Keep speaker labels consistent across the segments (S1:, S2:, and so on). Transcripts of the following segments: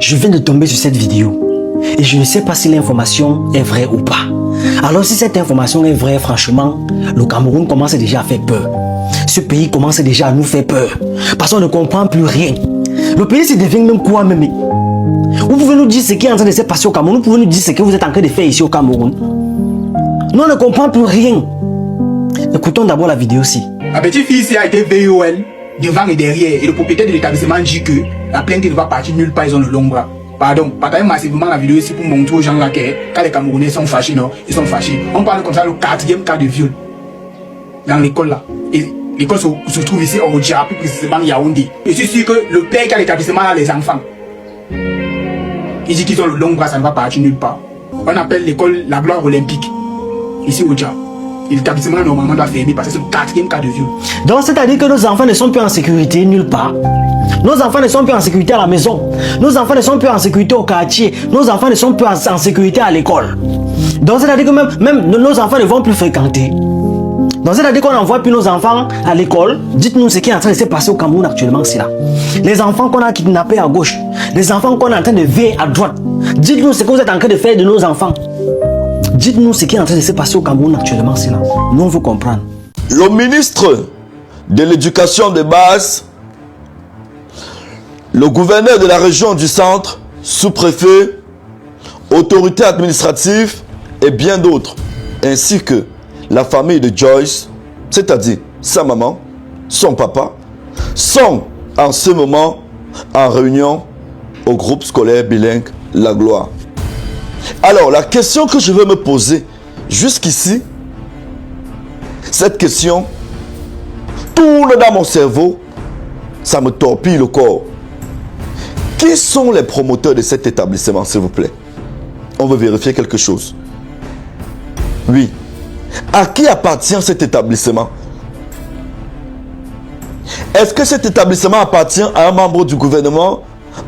S1: Je viens de tomber sur cette vidéo et je ne sais pas si l'information est vraie ou pas. Alors si cette information est vraie, franchement, le Cameroun commence déjà à faire peur. Ce pays commence déjà à nous faire peur parce qu'on ne comprend plus rien. Le pays se devient même quoi même. Vous pouvez nous dire ce qui est en train de se passer au Cameroun, vous pouvez nous dire ce que vous êtes en train de faire ici au Cameroun. Nous on ne comprend plus rien. Écoutons d'abord la vidéo aussi.
S2: La petite fille ici a été VOL devant et derrière et le propriétaire de l'établissement dit que la plainte ne va partir nulle part, ils ont le long bras. Pardon, partagez massivement la vidéo ici pour montrer aux gens là que quand les Camerounais sont fâchés, non, ils sont fâchés. On parle comme ça le 4e cas de viol dans l'école là. Et l'école se trouve ici au Dja, plus précisément Yaoundé. Et je suis sûr que le père qui a l'établissement a les enfants. Il dit qu'ils ont le long bras, ça ne va partir nulle part. On appelle l'école la gloire olympique, ici au Dja. Et l'établissement normalement doit fermer parce que c'est le 4e cas de viol.
S1: Donc c'est-à-dire que nos enfants ne sont plus en sécurité nulle part. Nos enfants ne sont plus en sécurité à la maison. Nos enfants ne sont plus en sécurité au quartier. Nos enfants ne sont plus en sécurité à l'école. Donc c'est-à-dire que même nos enfants ne vont plus fréquenter. Donc c'est-à-dire qu'on n'envoie plus nos enfants à l'école. Dites-nous ce qui est en train de se passer au Cameroun actuellement, c'est là. Les enfants qu'on a kidnappés à gauche. Les enfants qu'on est en train de veiller à droite. Dites-nous ce que vous êtes en train de faire de nos enfants. Dites-nous ce qui est en train de se passer au Cameroun actuellement, c'est là. Nous, on veut comprendre.
S3: Le ministre de l'éducation de base, le gouverneur de la région du centre, sous-préfet, autorité administrative et bien d'autres, ainsi que la famille de Joyce, c'est-à-dire sa maman, son papa, sont en ce moment en réunion au groupe scolaire bilingue La Gloire. Alors, la question que je veux me poser jusqu'ici, cette question tourne dans mon cerveau, ça me torpille le corps. Qui sont les promoteurs de cet établissement, s'il vous plaît? On veut vérifier quelque chose. Oui. À qui appartient cet établissement? Est-ce que cet établissement appartient à un membre du gouvernement,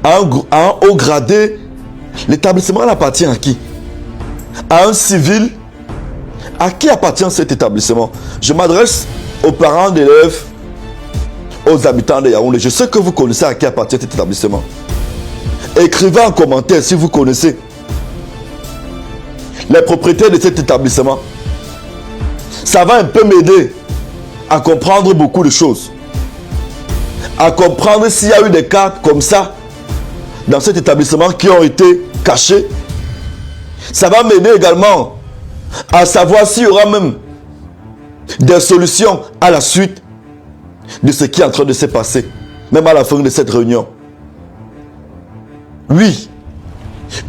S3: à un haut gradé? L'établissement appartient à qui? À un civil? À qui appartient cet établissement? Je m'adresse aux parents d'élèves, aux habitants de Yaoundé. Je sais que vous connaissez à qui appartient cet établissement. Écrivez en commentaire si vous connaissez les propriétaires de cet établissement. Ça va un peu m'aider à comprendre beaucoup de choses. À comprendre s'il y a eu des cas comme ça dans cet établissement qui ont été cachés. Ça va m'aider également à savoir s'il y aura même des solutions à la suite de ce qui est en train de se passer, même à la fin de cette réunion. Oui,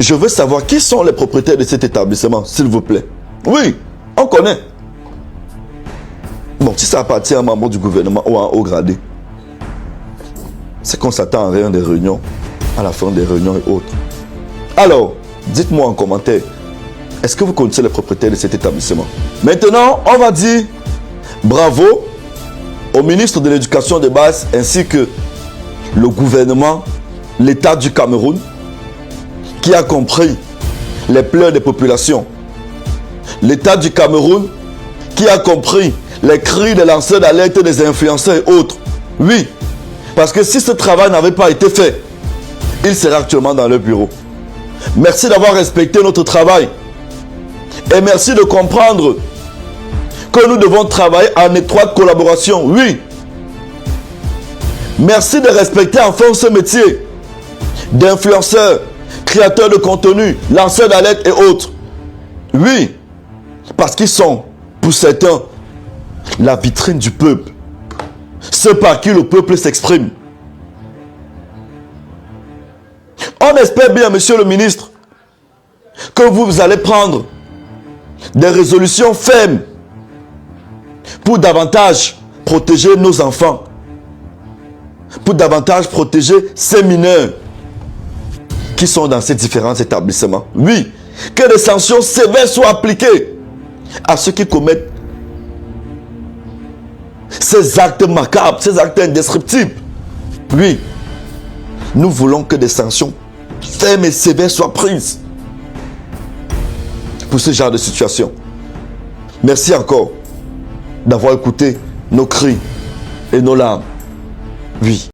S3: je veux savoir qui sont les propriétaires de cet établissement, s'il vous plaît. Oui, on connaît. Bon, si ça appartient à un membre du gouvernement ou à un haut gradé, c'est qu'on s'attend à rien des réunions, à la fin des réunions et autres. Alors, dites-moi en commentaire, est-ce que vous connaissez les propriétaires de cet établissement? Maintenant, on va dire bravo au ministre de l'Éducation de base ainsi que le gouvernement, l'État du Cameroun, qui a compris les pleurs des populations. L'État du Cameroun qui a compris les cris des lanceurs d'alerte, des influenceurs et autres. Oui, parce que si ce travail n'avait pas été fait, il serait actuellement dans le bureau. Merci d'avoir respecté notre travail. Et merci de comprendre que nous devons travailler en étroite collaboration. Oui. Merci de respecter enfin ce métier d'influenceur, créateur de contenu, lanceur d'alerte et autres. Oui. Parce qu'ils sont, pour certains, la vitrine du peuple. Ceux par qui le peuple s'exprime. On espère bien, monsieur le ministre, que vous allez prendre des résolutions fermes pour davantage protéger nos enfants, pour davantage protéger ces mineurs qui sont dans ces différents établissements. Oui, que des sanctions sévères soient appliquées à ceux qui commettent ces actes macabres, ces actes indescriptibles. Oui, nous voulons que des sanctions fermes et sévères soient prises pour ce genre de situation. Merci encore d'avoir écouté nos cris et nos larmes. Oui.